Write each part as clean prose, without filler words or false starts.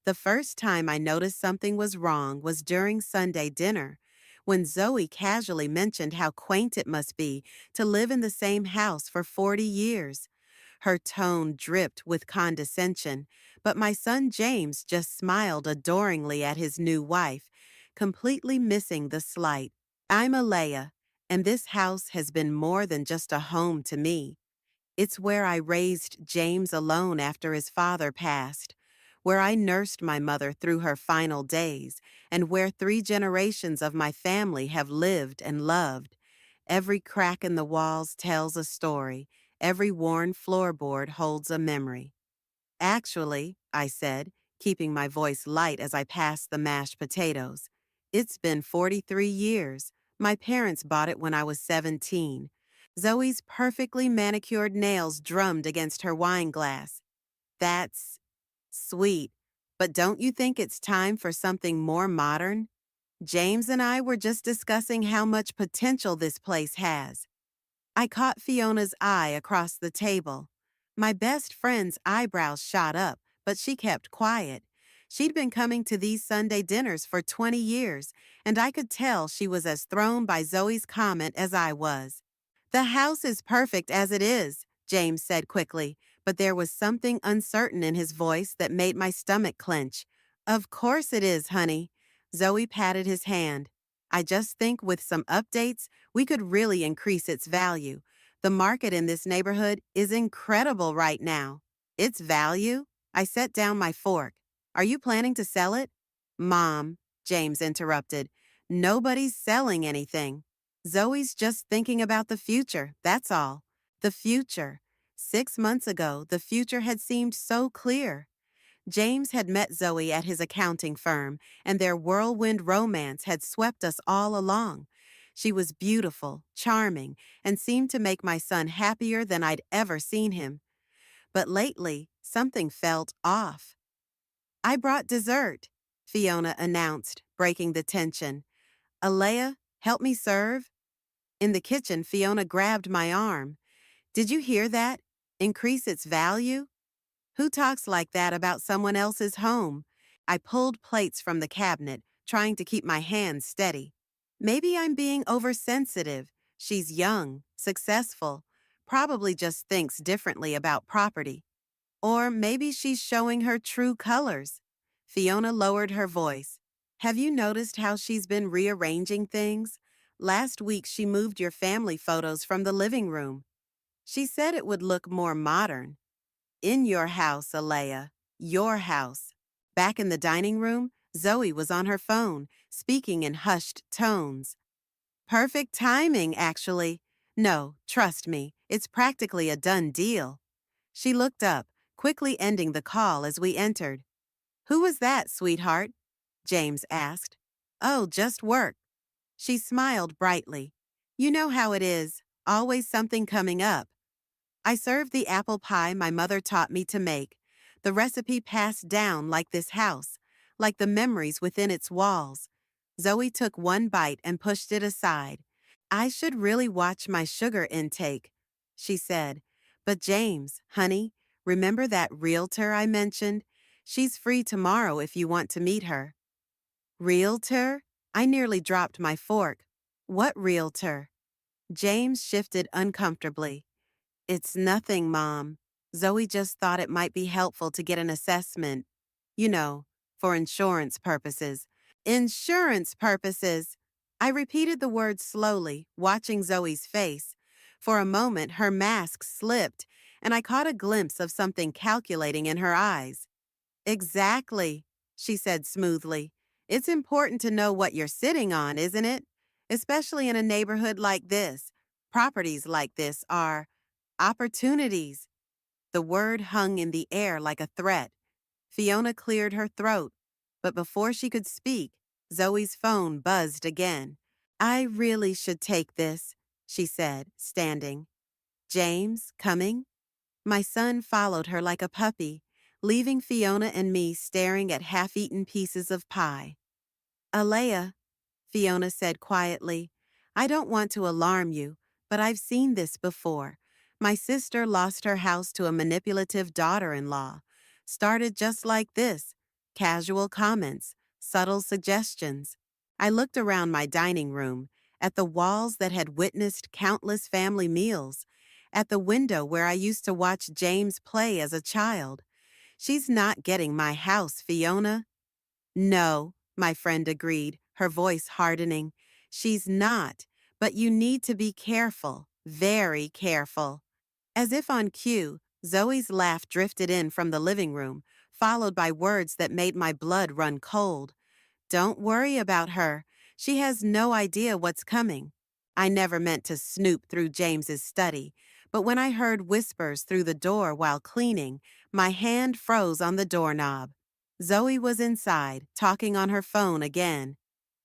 The first time I noticed something was wrong was during Sunday dinner, when Zoe casually mentioned how quaint it must be to live in the same house for 40 years. Her tone dripped with condescension, but my son James just smiled adoringly at his new wife, completely missing the slight. I'm Alea, and this house has been more than just a home to me. It's where I raised James alone after his father passed, where I nursed my mother through her final days, and where 3 generations of my family have lived and loved. Every crack in the walls tells a story, every worn floorboard holds a memory. Actually, I said, keeping my voice light as I passed the mashed potatoes, it's been 43 years. My parents bought it when I was 17. Zoe's perfectly manicured nails drummed against her wine glass. That's sweet, but don't you think it's time for something more modern? James and I were just discussing how much potential this place has. I caught Fiona's eye across the table. My best friend's eyebrows shot up, but she kept quiet. She'd been coming to these Sunday dinners for 20 years, and I could tell she was as thrown by Zoe's comment as I was. The house is perfect as it is, James said quickly, but there was something uncertain in his voice that made my stomach clench. Of course it is, honey. Zoe patted his hand. I just think with some updates, we could really increase its value. The market in this neighborhood is incredible right now. Its value? I set down my fork. Are you planning to sell it? Mom, James interrupted. Nobody's selling anything. Zoe's just thinking about the future, that's all. The future. 6 months ago, the future had seemed so clear. James had met Zoe at his accounting firm, and their whirlwind romance had swept us all along. She was beautiful, charming, and seemed to make my son happier than I'd ever seen him. But lately, something felt off. I brought dessert, Fiona announced, breaking the tension. Alea, help me serve? In the kitchen, Fiona grabbed my arm. Did you hear that? Increase its value? Who talks like that about someone else's home? I pulled plates from the cabinet, trying to keep my hands steady. Maybe I'm being oversensitive. She's young, successful, probably just thinks differently about property. Or maybe she's showing her true colors. Fiona lowered her voice. Have you noticed how she's been rearranging things? Last week she moved your family photos from the living room. She said it would look more modern. In your house, Alea. Your house. Back in the dining room, Zoe was on her phone, speaking in hushed tones. Perfect timing, actually. No, trust me, it's practically a done deal. She looked up, quickly ending the call as we entered. Who was that, sweetheart? James asked. Oh, just work. She smiled brightly. You know how it is, always something coming up. I served the apple pie my mother taught me to make, the recipe passed down like this house, like the memories within its walls. Zoe took one bite and pushed it aside. I should really watch my sugar intake, she said. But James, honey, remember that realtor I mentioned? She's free tomorrow if you want to meet her. Realtor? I nearly dropped my fork. What realtor? James shifted uncomfortably. It's nothing, Mom. Zoe just thought it might be helpful to get an assessment. You know, for insurance purposes. Insurance purposes! I repeated the word slowly, watching Zoe's face. For a moment, her mask slipped, and I caught a glimpse of something calculating in her eyes. Exactly, she said smoothly. It's important to know what you're sitting on, isn't it? Especially in a neighborhood like this. Properties like this are opportunities. The word hung in the air like a threat. Fiona cleared her throat, but before she could speak, Zoe's phone buzzed again. I really should take this, she said, standing. James, coming? My son followed her like a puppy, leaving Fiona and me staring at half-eaten pieces of pie. Alea, Fiona said quietly, I don't want to alarm you, but I've seen this before. My sister lost her house to a manipulative daughter-in-law. Started just like this. Casual comments, subtle suggestions. I looked around my dining room, at the walls that had witnessed countless family meals, at the window where I used to watch James play as a child. She's not getting my house, Fiona. No, my friend agreed, her voice hardening. She's not, but you need to be careful, very careful. As if on cue, Zoe's laugh drifted in from the living room, followed by words that made my blood run cold. Don't worry about her. She has no idea what's coming. I never meant to snoop through James's study, but when I heard whispers through the door while cleaning, my hand froze on the doorknob. Zoe was inside, talking on her phone again.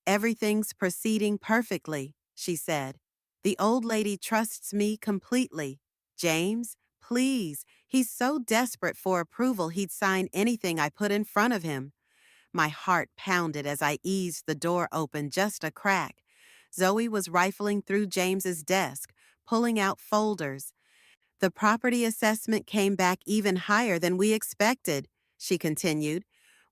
Everything's proceeding perfectly, she said. The old lady trusts me completely. James, please, he's so desperate for approval he'd sign anything I put in front of him. My heart pounded as I eased the door open just a crack. Zoe was rifling through James's desk, pulling out folders. The property assessment came back even higher than we expected, she continued.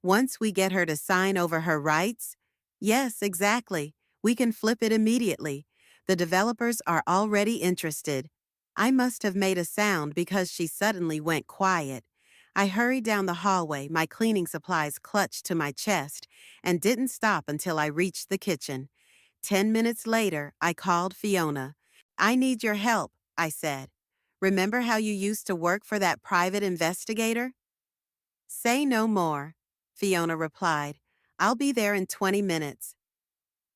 Once we get her to sign over her rights, yes, exactly, we can flip it immediately. The developers are already interested. I must have made a sound because she suddenly went quiet. I hurried down the hallway, my cleaning supplies clutched to my chest, and didn't stop until I reached the kitchen. 10 minutes later, I called Fiona. I need your help, I said. Remember how you used to work for that private investigator? Say no more, Fiona replied. I'll be there in 20 minutes.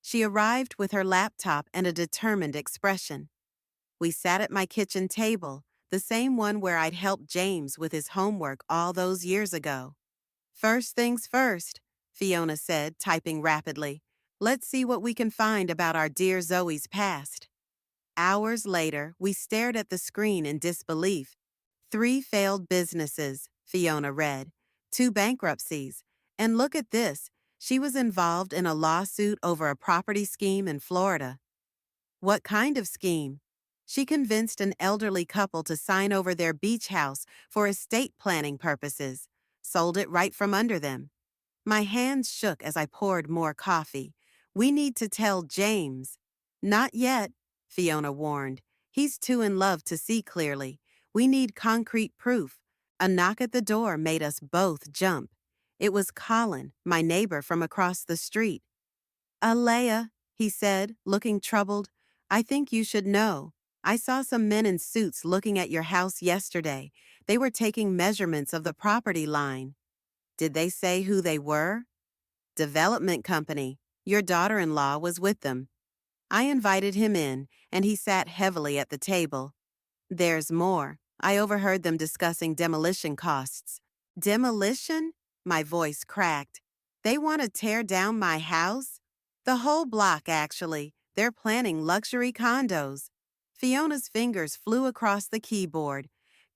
She arrived with her laptop and a determined expression. We sat at my kitchen table, the same one where I'd helped James with his homework all those years ago. First things first, Fiona said, typing rapidly. Let's see what we can find about our dear Zoe's past. Hours later, we stared at the screen in disbelief. 3 failed businesses, Fiona read. 2 bankruptcies. And look at this, she was involved in a lawsuit over a property scheme in Florida. What kind of scheme? She convinced an elderly couple to sign over their beach house for estate planning purposes, sold it right from under them. My hands shook as I poured more coffee. We need to tell James. Not yet, Fiona warned. He's too in love to see clearly. We need concrete proof. A knock at the door made us both jump. It was Colin, my neighbor from across the street. Alea, he said, looking troubled. I think you should know. I saw some men in suits looking at your house yesterday. They were taking measurements of the property line. Did they say who they were? Development company. Your daughter-in-law was with them. I invited him in, and he sat heavily at the table. There's more. I overheard them discussing demolition costs. Demolition? My voice cracked. They want to tear down my house? The whole block, actually. They're planning luxury condos. Fiona's fingers flew across the keyboard.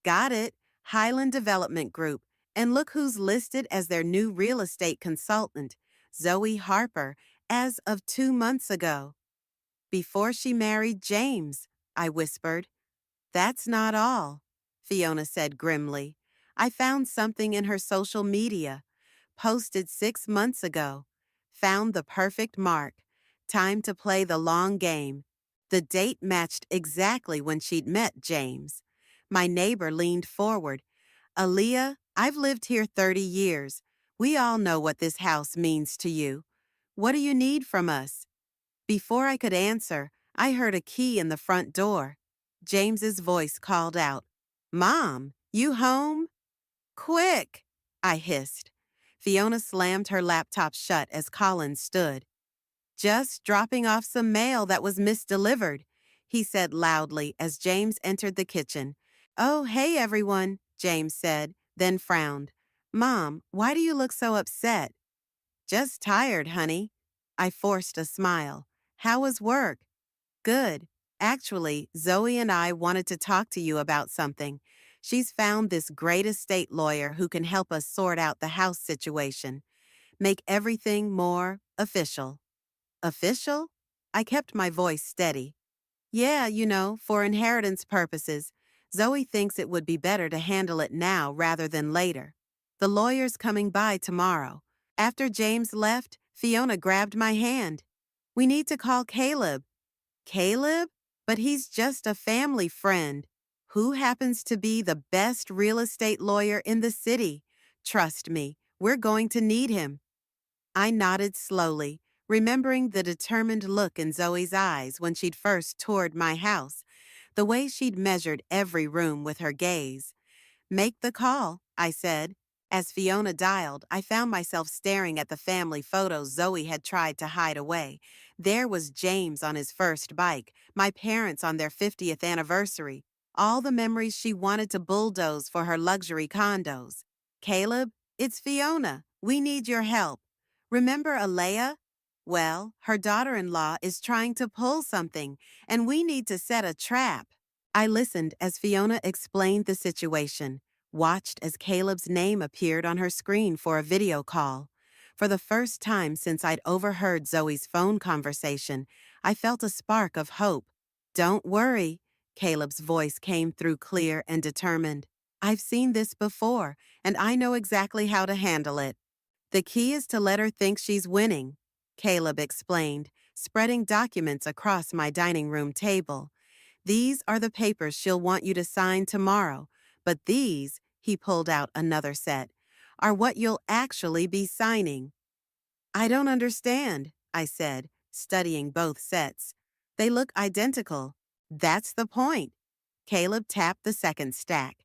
Got it. Highland Development Group. And look who's listed as their new real estate consultant, Zoe Harper, as of 2 months ago. Before she married James, I whispered. That's not all, Fiona said grimly. I found something in her social media, posted 6 months ago. Found the perfect mark. Time to play the long game. The date matched exactly when she'd met James. My neighbor leaned forward. Aaliyah, I've lived here 30 years. We all know what this house means to you. What do you need from us? Before I could answer, I heard a key in the front door. James's voice called out, Mom, you home? Quick, I hissed. Fiona slammed her laptop shut as Colin stood. Just dropping off some mail that was misdelivered, he said loudly as James entered the kitchen. Oh, hey everyone, James said, then frowned. Mom, why do you look so upset? Just tired, honey. I forced a smile. How was work? Good. Actually, Zoe and I wanted to talk to you about something. She's found this great estate lawyer who can help us sort out the house situation. Make everything more official. Official? I kept my voice steady. Yeah, for inheritance purposes. Zoe thinks it would be better to handle it now rather than later. The lawyer's coming by tomorrow. After James left, Fiona grabbed my hand. We need to call Caleb. Caleb? But he's just a family friend. Who happens to be the best real estate lawyer in the city? Trust me, we're going to need him. I nodded slowly, remembering the determined look in Zoe's eyes when she'd first toured my house, the way she'd measured every room with her gaze. Make the call, I said. As Fiona dialed, I found myself staring at the family photos Zoe had tried to hide away. There was James on his first bike, my parents on their 50th anniversary, all the memories she wanted to bulldoze for her luxury condos. Caleb, it's Fiona. We need your help. Remember Alea? Well, her daughter-in-law is trying to pull something, and we need to set a trap. I listened as Fiona explained the situation, watched as Caleb's name appeared on her screen for a video call. For the first time since I'd overheard Zoe's phone conversation, I felt a spark of hope. Don't worry, Caleb's voice came through clear and determined. I've seen this before, and I know exactly how to handle it. The key is to let her think she's winning, Caleb explained, spreading documents across my dining room table. These are the papers she'll want you to sign tomorrow, but these, he pulled out another set, are what you'll actually be signing. I don't understand, I said, studying both sets. They look identical. That's the point. Caleb tapped the second stack.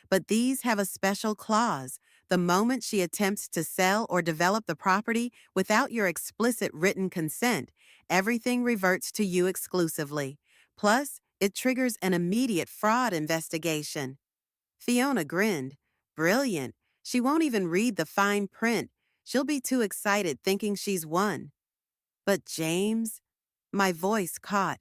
But these have a special clause. The moment she attempts to sell or develop the property without your explicit written consent, everything reverts to you exclusively. Plus, it triggers an immediate fraud investigation. Fiona grinned. Brilliant. She won't even read the fine print. She'll be too excited thinking she's won. But James? My voice caught.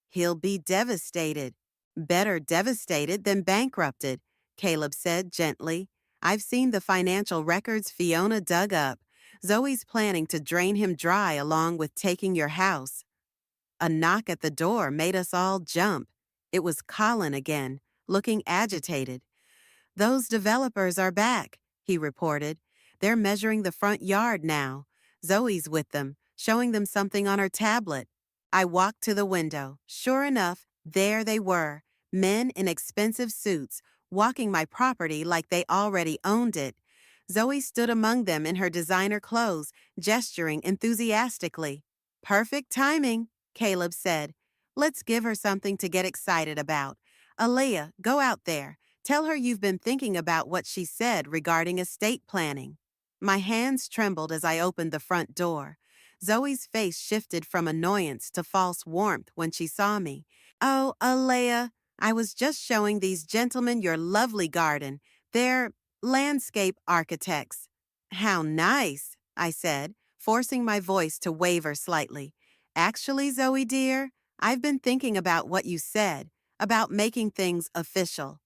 He'll be devastated. Better devastated than bankrupted, Caleb said gently. I've seen the financial records Fiona dug up. Zoe's planning to drain him dry along with taking your house. A knock at the door made us all jump. It was Colin again, looking agitated. Those developers are back, he reported. They're measuring the front yard now. Zoe's with them, showing them something on her tablet. I walked to the window. Sure enough, there they were, men in expensive suits, walking my property like they already owned it. Zoe stood among them in her designer clothes, gesturing enthusiastically. Perfect timing, Caleb said. Let's give her something to get excited about. Alea, go out there. Tell her you've been thinking about what she said regarding estate planning. My hands trembled as I opened the front door. Zoe's face shifted from annoyance to false warmth when she saw me. Oh, Alea, I was just showing these gentlemen your lovely garden. They're landscape architects. How nice, I said, forcing my voice to waver slightly. Actually, Zoe dear, I've been thinking about what you said, about making things official.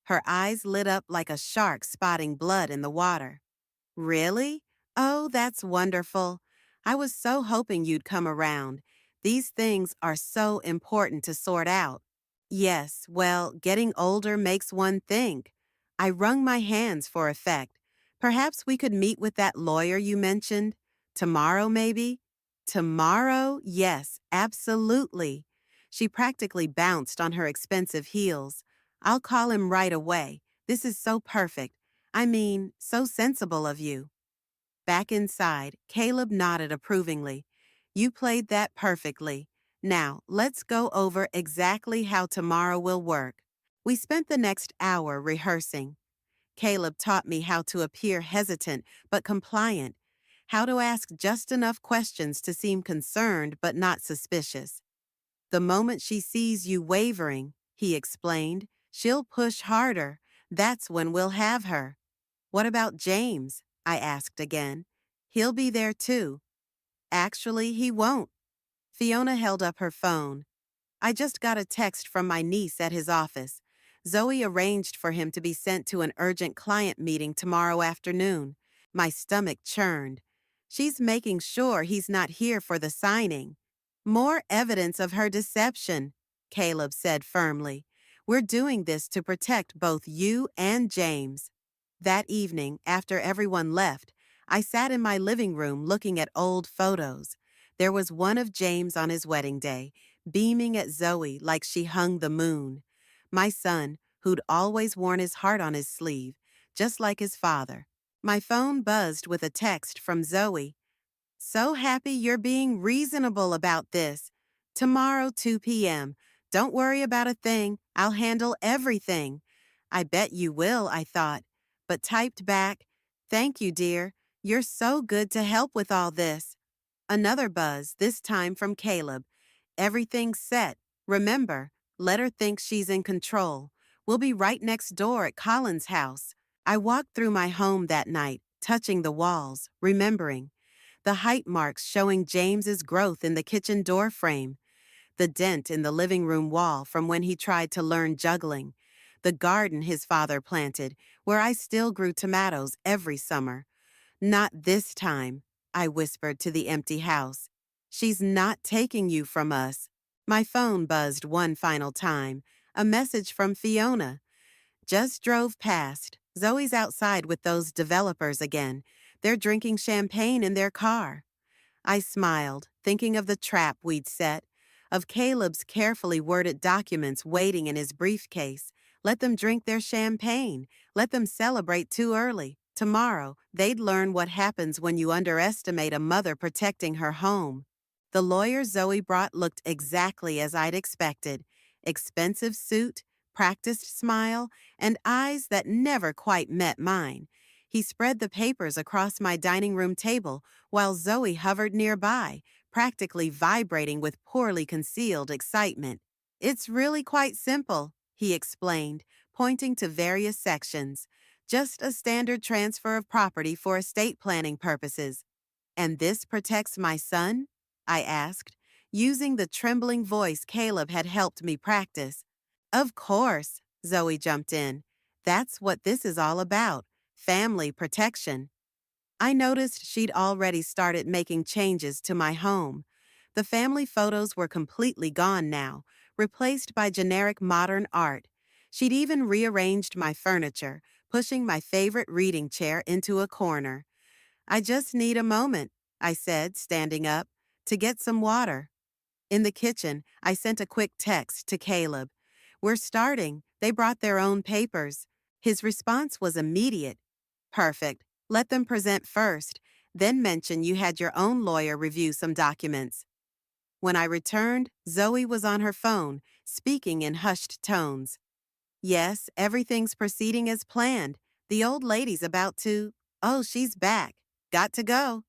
Her eyes lit up like a shark spotting blood in the water. Really? Oh, that's wonderful. I was so hoping you'd come around. These things are so important to sort out. Yes, well, getting older makes one think. I wrung my hands for effect. Perhaps we could meet with that lawyer you mentioned. Tomorrow, maybe? Tomorrow? Yes, absolutely. She practically bounced on her expensive heels. I'll call him right away. This is so perfect. I mean, so sensible of you. Back inside, Caleb nodded approvingly. You played that perfectly. Now, let's go over exactly how tomorrow will work. We spent the next hour rehearsing. Caleb taught me how to appear hesitant but compliant, how to ask just enough questions to seem concerned but not suspicious. The moment she sees you wavering, he explained, she'll push harder. That's when we'll have her. What about James? I asked again. He'll be there too. Actually, he won't. Fiona held up her phone. I just got a text from my niece at his office. Zoe arranged for him to be sent to an urgent client meeting tomorrow afternoon. My stomach churned. She's making sure he's not here for the signing. More evidence of her deception, Caleb said firmly. We're doing this to protect both you and James. That evening, after everyone left, I sat in my living room looking at old photos. There was one of James on his wedding day, beaming at Zoe like she hung the moon. My son, who'd always worn his heart on his sleeve, just like his father. My phone buzzed with a text from Zoe. So happy you're being reasonable about this. Tomorrow, 2 p.m. Don't worry about a thing. I'll handle everything. I bet you will, I thought, but typed back, thank you, dear. You're so good to help with all this. Another buzz, this time from Caleb. Everything's set. Remember, let her think she's in control. We'll be right next door at Colin's house. I walked through my home that night, touching the walls, remembering. The height marks showing James's growth in the kitchen door frame, the dent in the living room wall from when he tried to learn juggling, the garden his father planted, where I still grew tomatoes every summer. Not this time, I whispered to the empty house. She's not taking you from us. My phone buzzed one final time, a message from Fiona. Just drove past. Zoe's outside with those developers again. They're drinking champagne in their car. I smiled, thinking of the trap we'd set, of Caleb's carefully worded documents waiting in his briefcase. Let them drink their champagne. Let them celebrate too early. Tomorrow, they'd learn what happens when you underestimate a mother protecting her home. The lawyer Zoe brought looked exactly as I'd expected. Expensive suit, practiced smile, and eyes that never quite met mine. He spread the papers across my dining room table while Zoe hovered nearby, practically vibrating with poorly concealed excitement. It's really quite simple, he explained, pointing to various sections. Just a standard transfer of property for estate planning purposes. And this protects my son? I asked, using the trembling voice Caleb had helped me practice. Of course, Zoe jumped in. That's what this is all about, family protection. I noticed she'd already started making changes to my home. The family photos were completely gone now, replaced by generic modern art. She'd even rearranged my furniture, pushing my favorite reading chair into a corner. I just need a moment, I said, standing up, to get some water. In the kitchen, I sent a quick text to Caleb. We're starting. They brought their own papers. His response was immediate. Perfect. Let them present first, then mention you had your own lawyer review some documents. When I returned, Zoe was on her phone, speaking in hushed tones. Yes, everything's proceeding as planned. The old lady's about to. Oh, she's back. Got to go.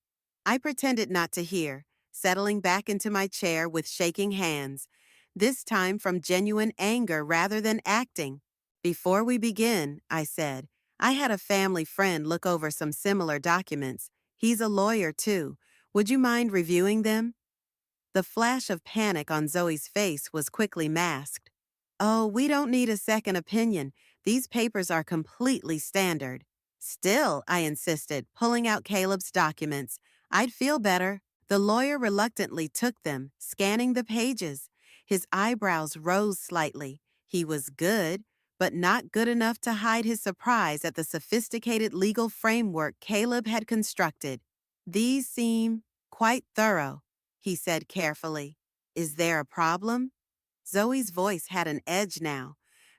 I pretended not to hear, settling back into my chair with shaking hands, this time from genuine anger rather than acting. Before we begin, I said, I had a family friend look over some similar documents. He's a lawyer, too. Would you mind reviewing them? The flash of panic on Zoe's face was quickly masked. Oh, we don't need a second opinion. These papers are completely standard. Still, I insisted, pulling out Caleb's documents. I'd feel better. The lawyer reluctantly took them, scanning the pages. His eyebrows rose slightly. He was good, but not good enough to hide his surprise at the sophisticated legal framework Caleb had constructed. These seem quite thorough, he said carefully. Is there a problem? Zoe's voice had an edge now.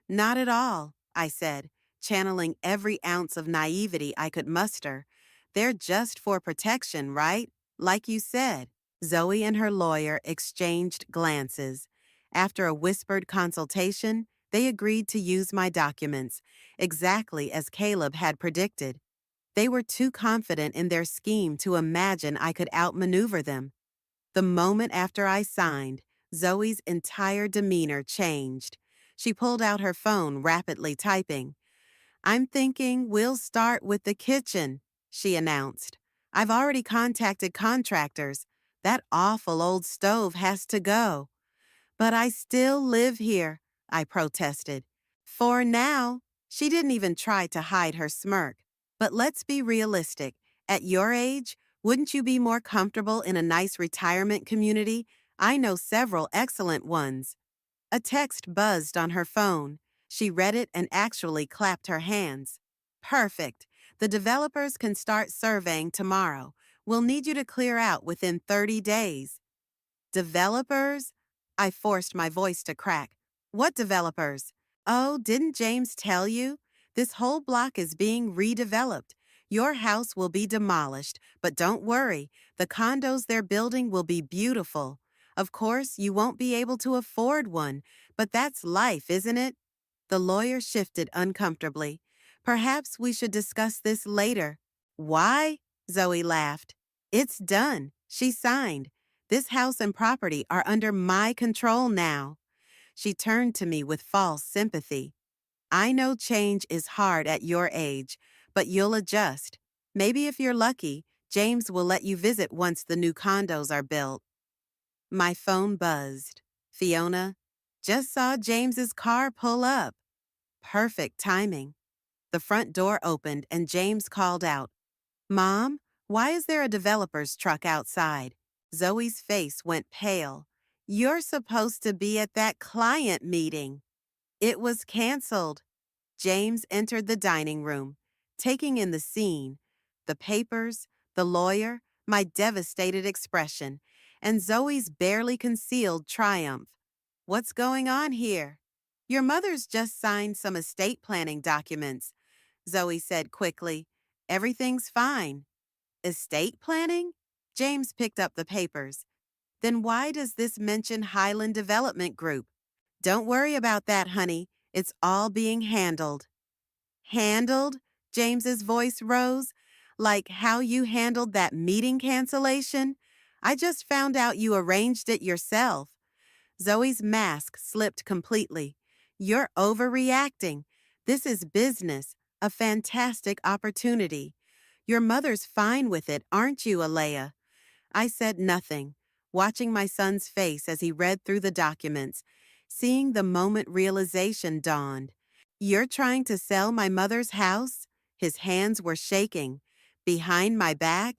Not at all, I said, channeling every ounce of naivety I could muster. They're just for protection, right? Like you said. Zoe and her lawyer exchanged glances. After a whispered consultation, they agreed to use my documents, exactly as Caleb had predicted. They were too confident in their scheme to imagine I could outmaneuver them. The moment after I signed, Zoe's entire demeanor changed. She pulled out her phone, rapidly typing. I'm thinking we'll start with the kitchen, she announced. I've already contacted contractors. That awful old stove has to go. But I still live here, I protested. For now, she didn't even try to hide her smirk. But let's be realistic. At your age, wouldn't you be more comfortable in a nice retirement community? I know several excellent ones. A text buzzed on her phone. She read it and actually clapped her hands. Perfect. The developers can start surveying tomorrow. We'll need you to clear out within 30 days. Developers? I forced my voice to crack. What developers? Oh, didn't James tell you? This whole block is being redeveloped. Your house will be demolished, but don't worry, the condos they're building will be beautiful. Of course, you won't be able to afford one, but that's life, isn't it? The lawyer shifted uncomfortably. Perhaps we should discuss this later. Why? Zoe laughed. It's done. She signed. This house and property are under my control now. She turned to me with false sympathy. I know change is hard at your age, but you'll adjust. Maybe if you're lucky, James will let you visit once the new condos are built. My phone buzzed. Fiona, just saw James's car pull up. Perfect timing. The front door opened and James called out, Mom, why is there a developer's truck outside? Zoe's face went pale. You're supposed to be at that client meeting. It was canceled. James entered the dining room, taking in the scene, the papers, the lawyer, my devastated expression, and Zoe's barely concealed triumph. What's going on here? Your mother's just signed some estate planning documents, Zoe said quickly. Everything's fine. Estate planning? James picked up the papers. Then why does this mention Highland Development Group? Don't worry about that, honey. It's all being handled. Handled? James's voice rose. Like how you handled that meeting cancellation? I just found out you arranged it yourself. Zoe's mask slipped completely. You're overreacting. This is business, a fantastic opportunity. Your mother's fine with it, aren't you, Alea? I said nothing, watching my son's face as he read through the documents, seeing the moment realization dawned. You're trying to sell my mother's house? His hands were shaking. Behind my back?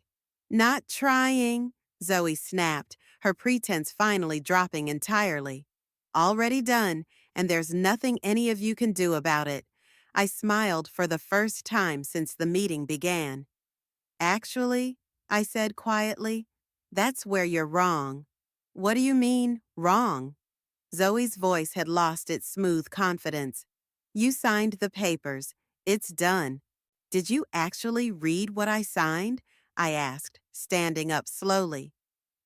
Not trying, Zoe snapped, her pretense finally dropping entirely. Already done, and there's nothing any of you can do about it. I smiled for the first time since the meeting began. Actually, I said quietly, that's where you're wrong. What do you mean, wrong? Zoe's voice had lost its smooth confidence. You signed the papers. It's done. Did you actually read what I signed? I asked, standing up slowly.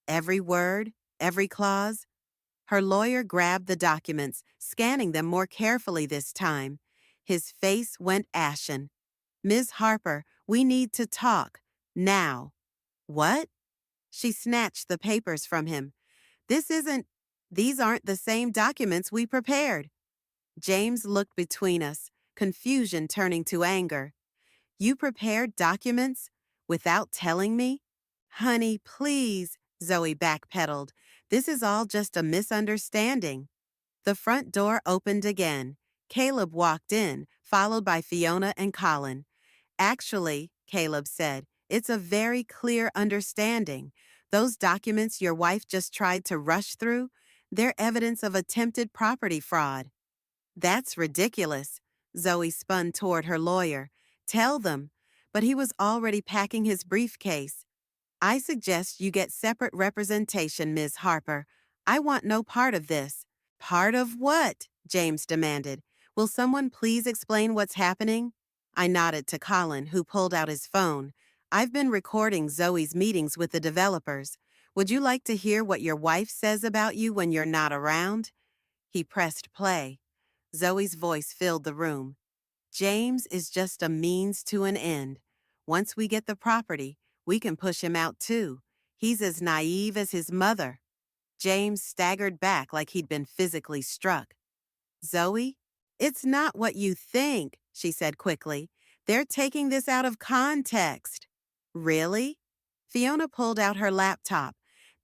Every word, every clause? Her lawyer grabbed the documents, scanning them more carefully this time. His face went ashen. Ms. Harper, we need to talk. Now. What? She snatched the papers from him. These aren't the same documents we prepared. James looked between us, confusion turning to anger. You prepared documents without telling me? Honey, please, Zoe backpedaled. This is all just a misunderstanding. The front door opened again. Caleb walked in, followed by Fiona and Colin. Actually, Caleb said, it's a very clear understanding. Those documents your wife just tried to rush through, they're evidence of attempted property fraud. That's ridiculous. Zoe spun toward her lawyer. Tell them. But he was already packing his briefcase. I suggest you get separate representation, Ms. Harper. I want no part of this. Part of what? James demanded. Will someone please explain what's happening? I nodded to Colin, who pulled out his phone. I've been recording Zoe's meetings with the developers. Would you like to hear what your wife says about you when you're not around? He pressed play. Zoe's voice filled the room. James is just a means to an end. Once we get the property, we can push him out too. He's as naive as his mother. James staggered back like he'd been physically struck. Zoe, it's not what you think, she said quickly. They're taking this out of context. Really? Fiona pulled out her laptop.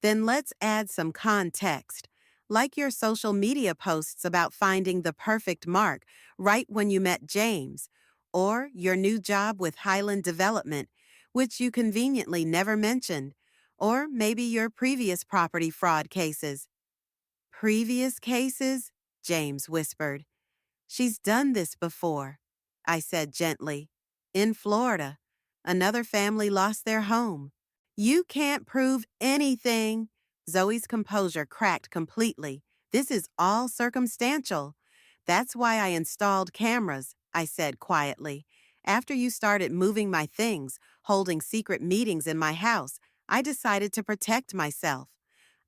Then let's add some context. Like your social media posts about finding the perfect mark right when you met James, or your new job with Highland Development, which you conveniently never mentioned, or maybe your previous property fraud cases. Previous cases? James whispered. She's done this before, I said gently. In Florida, Another family lost their home. You can't prove anything. Zoe's composure cracked completely. This is all circumstantial. That's why I installed cameras, I said quietly. After you started moving my things, holding secret meetings in my house, I decided to protect myself.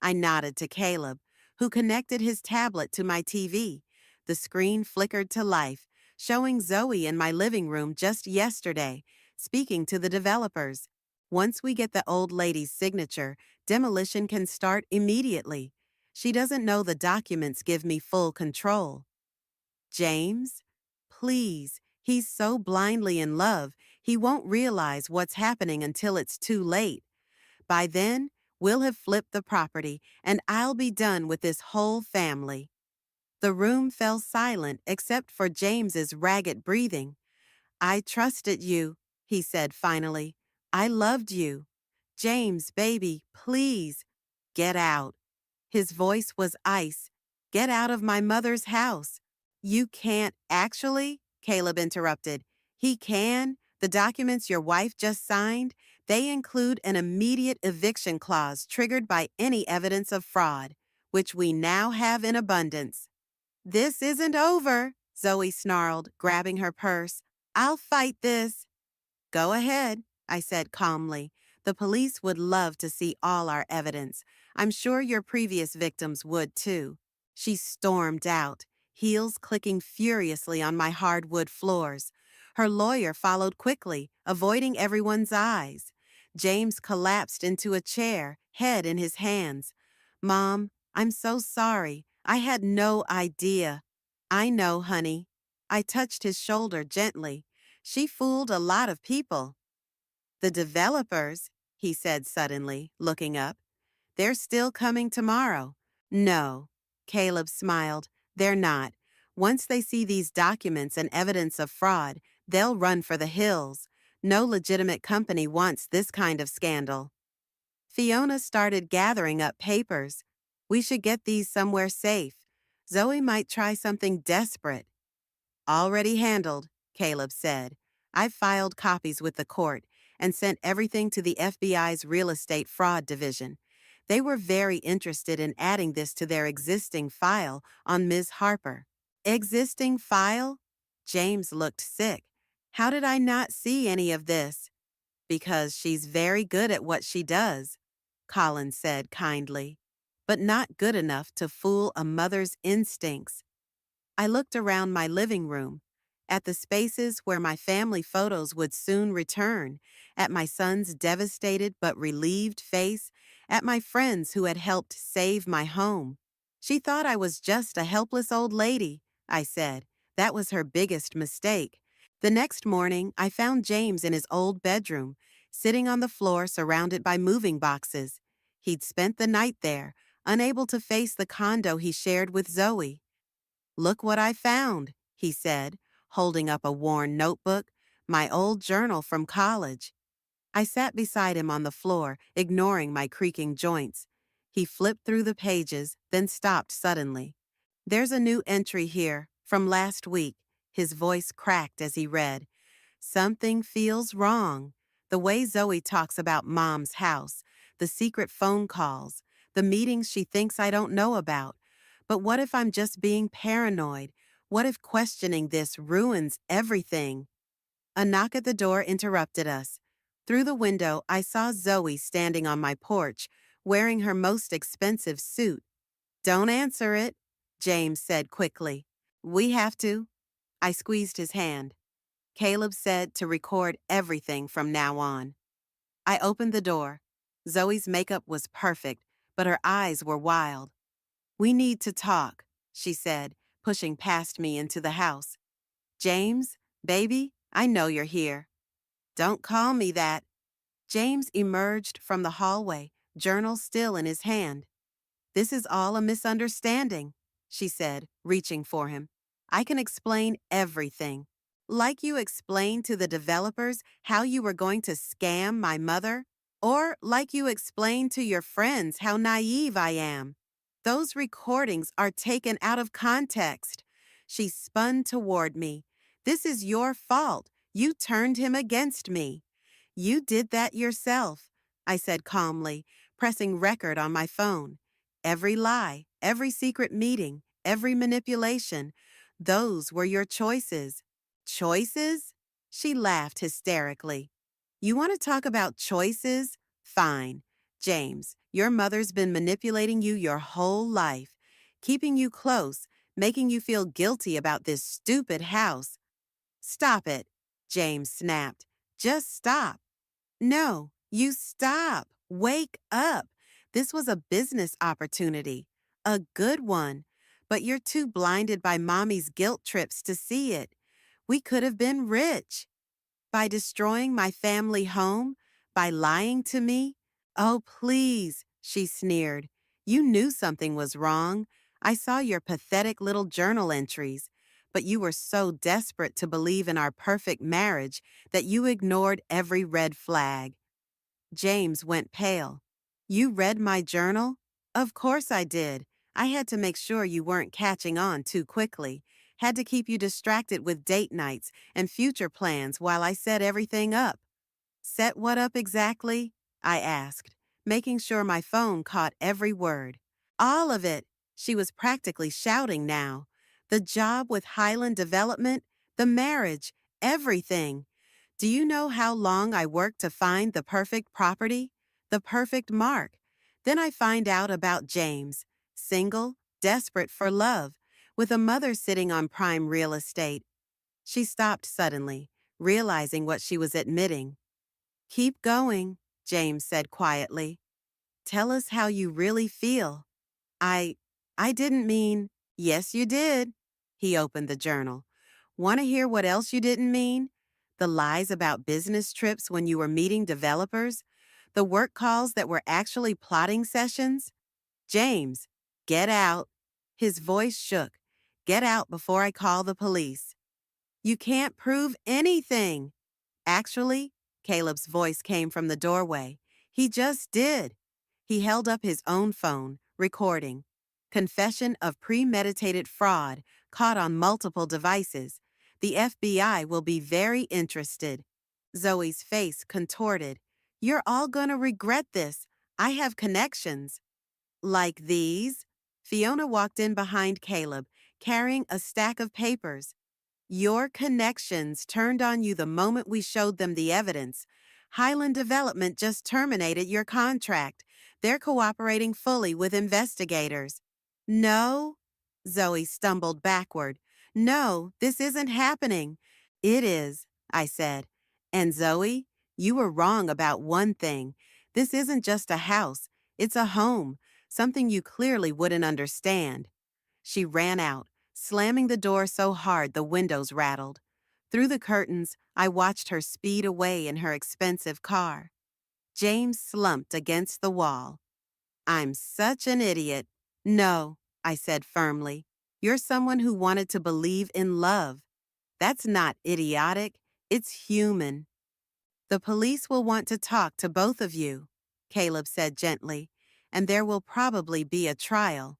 I nodded to Caleb, who connected his tablet to my TV. The screen flickered to life, showing Zoe in my living room just yesterday, speaking to the developers. Once we get the old lady's signature, demolition can start immediately. She doesn't know the documents give me full control. James? Please, he's so blindly in love, he won't realize what's happening until it's too late. By then, we'll have flipped the property, and I'll be done with this whole family. The room fell silent except for James's ragged breathing. I trusted you, he said finally. I loved you. James, baby, please, get out. His voice was ice. Get out of my mother's house. You can't actually, Caleb interrupted. He can. The documents your wife just signed, they include an immediate eviction clause triggered by any evidence of fraud, which we now have in abundance. This isn't over, Zoe snarled, grabbing her purse. I'll fight this. Go ahead, I said calmly. The police would love to see all our evidence. I'm sure your previous victims would too. She stormed out, heels clicking furiously on my hardwood floors. Her lawyer followed quickly, avoiding everyone's eyes. James collapsed into a chair, head in his hands. Mom, I'm so sorry. I had no idea. I know, honey. I touched his shoulder gently. She fooled a lot of people. The developers, he said suddenly, looking up. They're still coming tomorrow. No, Caleb smiled. They're not. Once they see these documents and evidence of fraud, they'll run for the hills. No legitimate company wants this kind of scandal. Fiona started gathering up papers. We should get these somewhere safe. Zoe might try something desperate. Already handled, Caleb said. I filed copies with the court and sent everything to the FBI's Real Estate Fraud Division. They were very interested in adding this to their existing file on Ms. Harper. Existing file? James looked sick. How did I not see any of this? Because she's very good at what she does, Colin said kindly, but not good enough to fool a mother's instincts. I looked around my living room, at the spaces where my family photos would soon return, at my son's devastated but relieved face, at my friends who had helped save my home. She thought I was just a helpless old lady, I said. That was her biggest mistake. The next morning, I found James in his old bedroom, sitting on the floor surrounded by moving boxes. He'd spent the night there, unable to face the condo he shared with Zoe. Look what I found, he said, holding up a worn notebook, my old journal from college. I sat beside him on the floor, ignoring my creaking joints. He flipped through the pages, then stopped suddenly. There's a new entry here, from last week. His voice cracked as he read. Something feels wrong. The way Zoe talks about Mom's house, the secret phone calls, the meetings she thinks I don't know about. But what if I'm just being paranoid? What if questioning this ruins everything? A knock at the door interrupted us. Through the window, I saw Zoe standing on my porch, wearing her most expensive suit. Don't answer it, James said quickly. We have to. I squeezed his hand. Caleb said to record everything from now on. I opened the door. Zoe's makeup was perfect, but her eyes were wild. We need to talk, she said, pushing past me into the house. James, baby, I know you're here. Don't call me that. James emerged from the hallway, journal still in his hand. This is all a misunderstanding, she said, reaching for him. I can explain everything. Like you explained to the developers how you were going to scam my mother? Or like you explained to your friends how naive I am. Those recordings are taken out of context. She spun toward me. This is your fault. You turned him against me. You did that yourself, I said calmly, pressing record on my phone. Every lie, every secret meeting, every manipulation, those were your choices. Choices? She laughed hysterically. You want to talk about choices? Fine. James, your mother's been manipulating you your whole life, keeping you close, making you feel guilty about this stupid house. Stop it, James snapped. Just stop. No, you stop. Wake up. This was a business opportunity. A good one. But you're too blinded by mommy's guilt trips to see it. We could have been rich. By destroying my family home? By lying to me? Oh, please, she sneered. You knew something was wrong. I saw your pathetic little journal entries. But you were so desperate to believe in our perfect marriage that you ignored every red flag. James went pale. You read my journal? Of course I did. I had to make sure you weren't catching on too quickly. Had to keep you distracted with date nights and future plans while I set everything up. Set what up exactly? I asked, making sure my phone caught every word. All of it. She was practically shouting now. The job with Highland Development, the marriage, everything. Do you know how long I worked to find the perfect property? The perfect mark. Then I find out about James, single, desperate for love, with a mother sitting on prime real estate. She stopped suddenly, realizing what she was admitting. Keep going, James said quietly. Tell us how you really feel. I, I didn't mean, yes, you did. He opened the journal. Want to hear what else you didn't mean? The lies about business trips when you were meeting developers? The work calls that were actually plotting sessions? James, get out. His voice shook. Get out before I call the police. You can't prove anything. Actually, Caleb's voice came from the doorway. He just did. He held up his own phone, recording. Confession of premeditated fraud caught on multiple devices. The FBI will be very interested. Zoe's face contorted. You're all gonna regret this. I have connections. Like these? Fiona walked in behind Caleb, carrying a stack of papers. Your connections turned on you the moment we showed them the evidence. Highland Development just terminated your contract. They're cooperating fully with investigators. No? Zoe stumbled backward. No, this isn't happening. It is, I said. And Zoe, you were wrong about one thing. This isn't just a house. It's a home, something you clearly wouldn't understand. She ran out, slamming the door so hard the windows rattled. Through the curtains, I watched her speed away in her expensive car. James slumped against the wall. I'm such an idiot. No, I said firmly. You're someone who wanted to believe in love. That's not idiotic. It's human. The police will want to talk to both of you, Caleb said gently, and there will probably be a trial.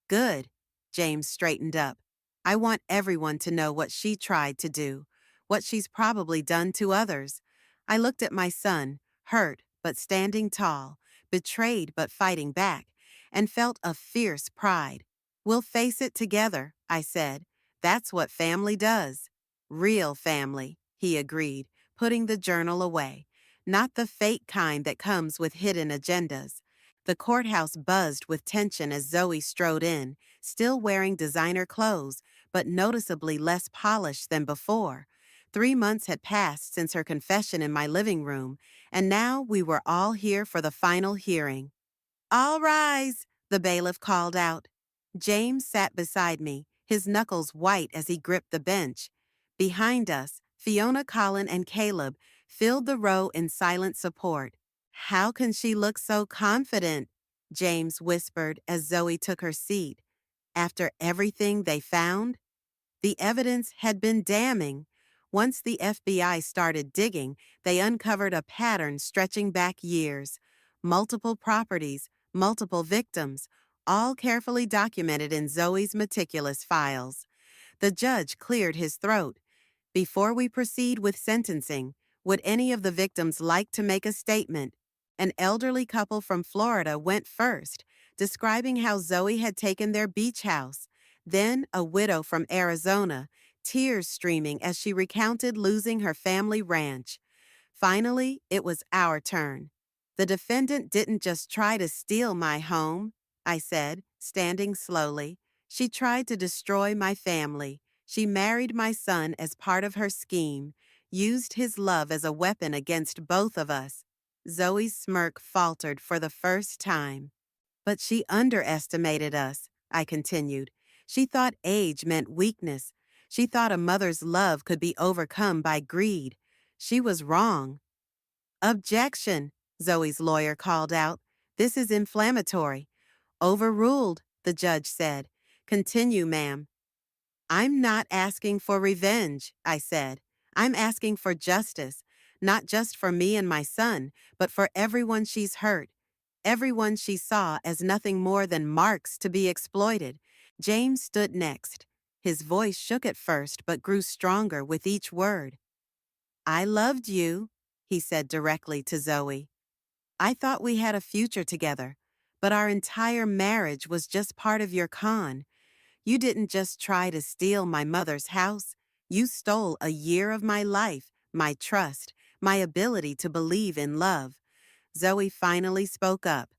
Good. James straightened up. I want everyone to know what she tried to do, what she's probably done to others. I looked at my son, hurt but standing tall, betrayed but fighting back, and felt a fierce pride. We'll face it together, I said. That's what family does. Real family, he agreed, putting the journal away. Not the fake kind that comes with hidden agendas. The courthouse buzzed with tension as Zoe strode in, still wearing designer clothes, but noticeably less polished than before. 3 months had passed since her confession in my living room, and now we were all here for the final hearing. All rise, the bailiff called out. James sat beside me, his knuckles white as he gripped the bench. Behind us, Fiona, Colin, and Caleb filled the row in silent support. How can she look so confident? James whispered as Zoe took her seat. After everything they found? The evidence had been damning. Once the FBI started digging, they uncovered a pattern stretching back years. Multiple properties, multiple victims, all carefully documented in Zoe's meticulous files. The judge cleared his throat. Before we proceed with sentencing, Would any of the victims like to make a statement? An elderly couple from Florida went first, describing how Zoe had taken their beach house. Then a widow from Arizona, tears streaming as she recounted losing her family ranch. Finally, it was our turn. The defendant didn't just try to steal my home, I said, standing slowly. She tried to destroy my family. She married my son as part of her scheme, used his love as a weapon against both of us. Zoe's smirk faltered for the first time. But she underestimated us, I continued. She thought age meant weakness. She thought a mother's love could be overcome by greed. She was wrong. Objection, Zoe's lawyer called out. This is inflammatory. Overruled, the judge said. Continue, ma'am. I'm not asking for revenge, I said. I'm asking for justice, not just for me and my son, but for everyone she's hurt, everyone she saw as nothing more than marks to be exploited. James stood next. His voice shook at first but grew stronger with each word. I loved you, he said directly to Zoe. I thought we had a future together, but our entire marriage was just part of your con. You didn't just try to steal my mother's house. You stole a year of my life, my trust, my ability to believe in love. Zoe finally spoke up.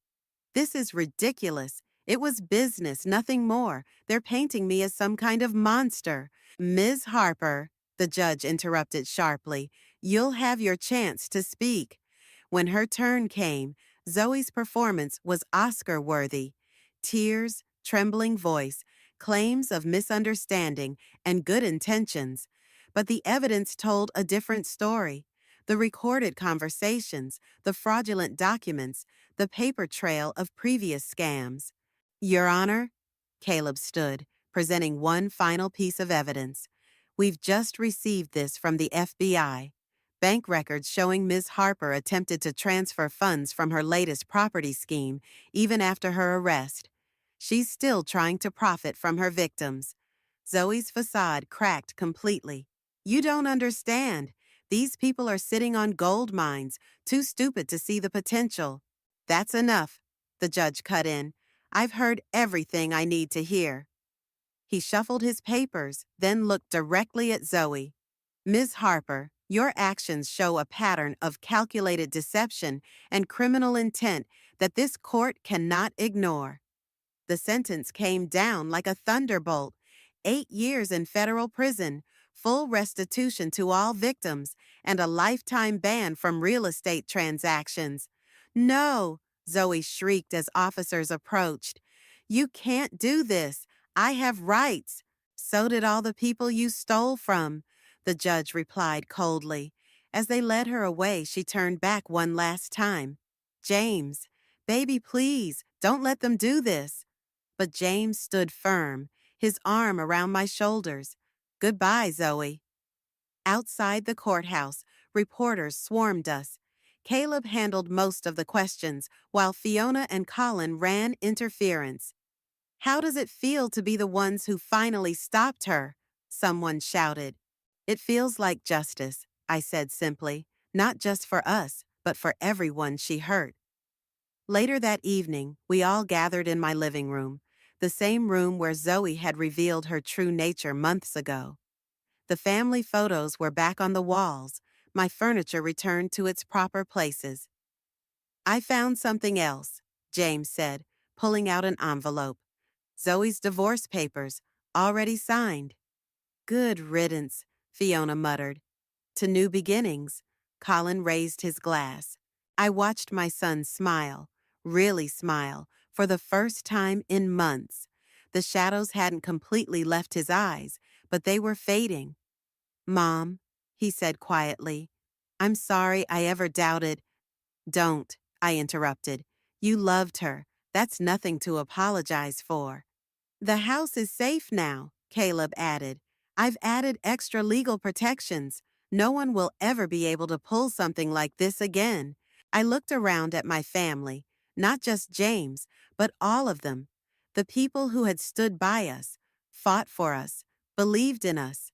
This is ridiculous. It was business, nothing more. They're painting me as some kind of monster. Ms. Harper, the judge interrupted sharply, you'll have your chance to speak. When her turn came, Zoe's performance was Oscar-worthy. Tears, trembling voice, claims of misunderstanding, and good intentions. But the evidence told a different story. The recorded conversations, the fraudulent documents, the paper trail of previous scams. Your Honor, Caleb stood, presenting one final piece of evidence. We've just received this from the FBI. Bank records showing Ms. Harper attempted to transfer funds from her latest property scheme even after her arrest. She's still trying to profit from her victims. Zoe's facade cracked completely. You don't understand. These people are sitting on gold mines, too stupid to see the potential. That's enough, the judge cut in. I've heard everything I need to hear. He shuffled his papers, then looked directly at Zoe. Ms. Harper, your actions show a pattern of calculated deception and criminal intent that this court cannot ignore. The sentence came down like a thunderbolt. 8 years in federal prison, full restitution to all victims, and a lifetime ban from real estate transactions. No, Zoe shrieked as officers approached. You can't do this. I have rights. So did all the people you stole from, the judge replied coldly. As they led her away, she turned back one last time. James, baby, please, don't let them do this. But James stood firm, his arm around my shoulders. Goodbye, Zoe. Outside the courthouse, reporters swarmed us. Caleb handled most of the questions, while Fiona and Colin ran interference. How does it feel to be the ones who finally stopped her? Someone shouted. It feels like justice, I said simply, not just for us, but for everyone she hurt. Later that evening, we all gathered in my living room, the same room where Zoe had revealed her true nature months ago. The family photos were back on the walls, my furniture returned to its proper places. I found something else, James said, pulling out an envelope. Zoe's divorce papers, already signed. Good riddance, Fiona muttered. To new beginnings, Colin raised his glass. I watched my son smile, really smile, for the first time in months. The shadows hadn't completely left his eyes, but they were fading. Mom, he said quietly, I'm sorry I ever doubted. Don't, I interrupted. You loved her. That's nothing to apologize for. The house is safe now, Caleb added. I've added extra legal protections. No one will ever be able to pull something like this again. I looked around at my family, not just James, but all of them. The people who had stood by us, fought for us, believed in us.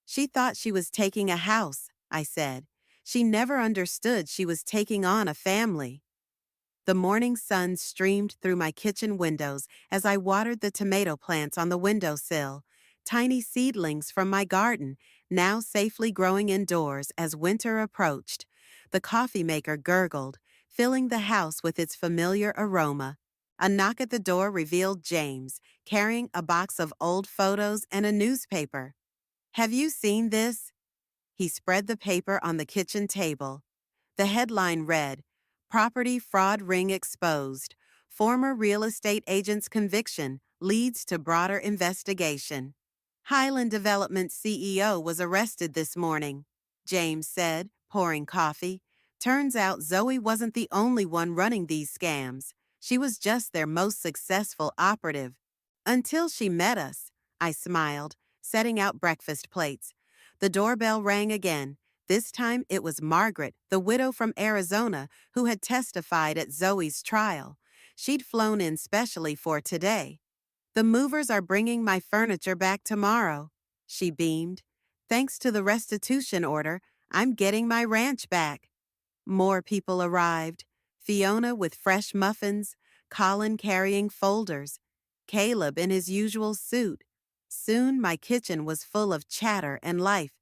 She thought she was taking a house, I said. She never understood she was taking on a family. The morning sun streamed through my kitchen windows as I watered the tomato plants on the windowsill, tiny seedlings from my garden, now safely growing indoors as winter approached. The coffee maker gurgled, filling the house with its familiar aroma. A knock at the door revealed James, carrying a box of old photos and a newspaper. "Have you seen this?" He spread the paper on the kitchen table. The headline read, "Property Fraud Ring Exposed. Former Real Estate Agent's Conviction Leads to Broader Investigation." Highland Development CEO was arrested this morning, James said, pouring coffee. Turns out Zoe wasn't the only one running these scams. She was just their most successful operative. Until she met us, I smiled, setting out breakfast plates. The doorbell rang again. This time it was Margaret, the widow from Arizona, who had testified at Zoe's trial. She'd flown in specially for today. "The movers are bringing my furniture back tomorrow," she beamed. "Thanks to the restitution order, I'm getting my ranch back." More people arrived. Fiona with fresh muffins, Colin carrying folders, Caleb in his usual suit. Soon my kitchen was full of chatter and life.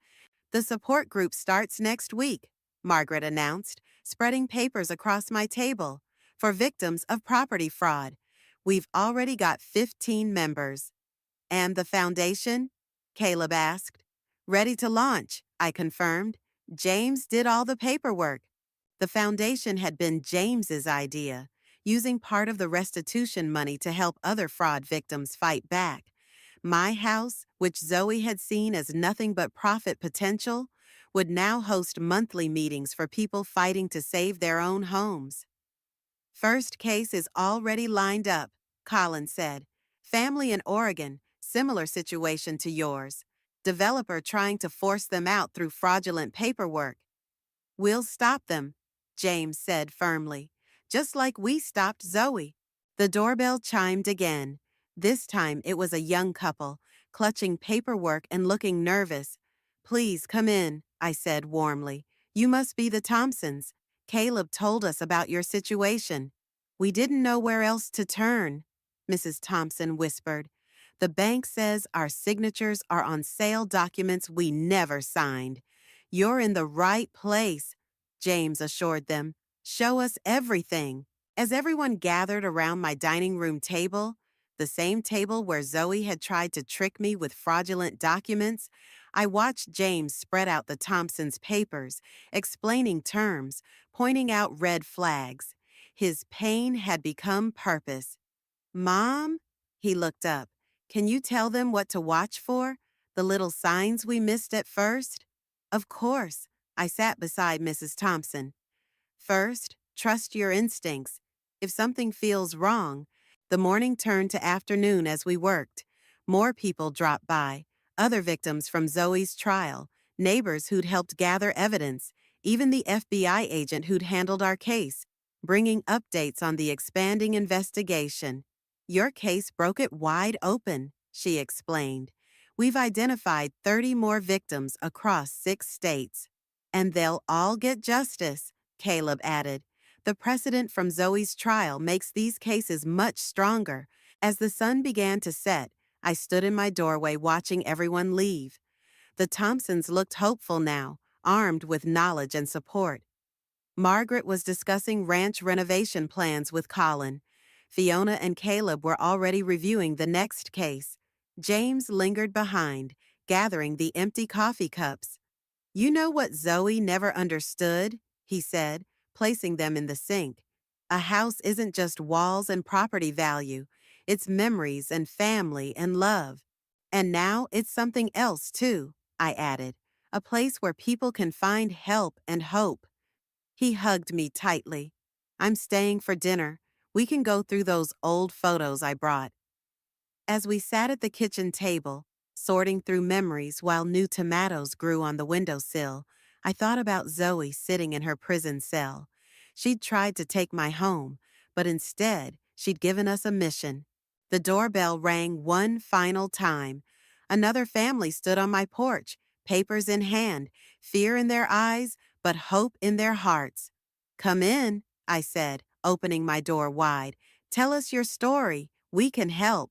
"The support group starts next week," Margaret announced, spreading papers across my table. "For victims of property fraud. We've already got 15 members." "And the foundation?" Caleb asked. "Ready to launch," I confirmed. "James did all the paperwork." The foundation had been James's idea, using part of the restitution money to help other fraud victims fight back. My house, which Zoe had seen as nothing but profit potential, would now host monthly meetings for people fighting to save their own homes. "First case is already lined up," Colin said. "Family in Oregon, similar situation to yours. Developer trying to force them out through fraudulent paperwork." "We'll stop them," James said firmly, "just like we stopped Zoe." The doorbell chimed again. This time it was a young couple, clutching paperwork and looking nervous. "Please come in," I said warmly. "You must be the Thompsons. Caleb told us about your situation." "We didn't know where else to turn," Mrs. Thompson whispered. "The bank says our signatures are on sale documents we never signed." "You're in the right place," James assured them. "Show us everything." As everyone gathered around my dining room table, the same table where Zoe had tried to trick me with fraudulent documents, I watched James spread out the Thompsons' papers, explaining terms, pointing out red flags. His pain had become purpose. "Mom?" He looked up. "Can you tell them what to watch for? The little signs we missed at first?" "Of course." I sat beside Mrs. Thompson. "First, trust your instincts. If something feels wrong." The morning turned to afternoon as we worked. More people dropped by, other victims from Zoe's trial, neighbors who'd helped gather evidence, even the FBI agent who'd handled our case, bringing updates on the expanding investigation. "Your case broke it wide open," she explained. "We've identified 30 more victims across 6 states. And they'll all get justice," Caleb added. "The precedent from Zoe's trial makes these cases much stronger." As the sun began to set, I stood in my doorway watching everyone leave. The Thompsons looked hopeful now, armed with knowledge and support. Margaret was discussing ranch renovation plans with Colin. Fiona and Caleb were already reviewing the next case. James lingered behind, gathering the empty coffee cups. "You know what Zoe never understood?" he said, placing them in the sink. "A house isn't just walls and property value. It's memories and family and love. And now it's something else, too," I added. "A place where people can find help and hope." He hugged me tightly. "I'm staying for dinner. We can go through those old photos I brought." As we sat at the kitchen table, sorting through memories while new tomatoes grew on the windowsill, I thought about Zoe sitting in her prison cell. She'd tried to take my home, but instead, she'd given us a mission. The doorbell rang one final time. Another family stood on my porch, papers in hand, fear in their eyes, but hope in their hearts. Come in, I said, opening my door wide. Tell us your story. We can help.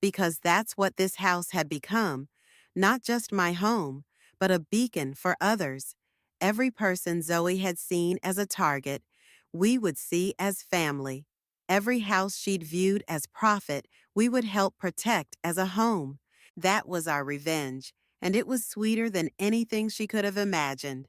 Because that's what this house had become, not just my home, but a beacon for others. Every person Zoe had seen as a target, we would see as family. Every house she'd viewed as profit, we would help protect as a home. That was our revenge, and it was sweeter than anything she could have imagined.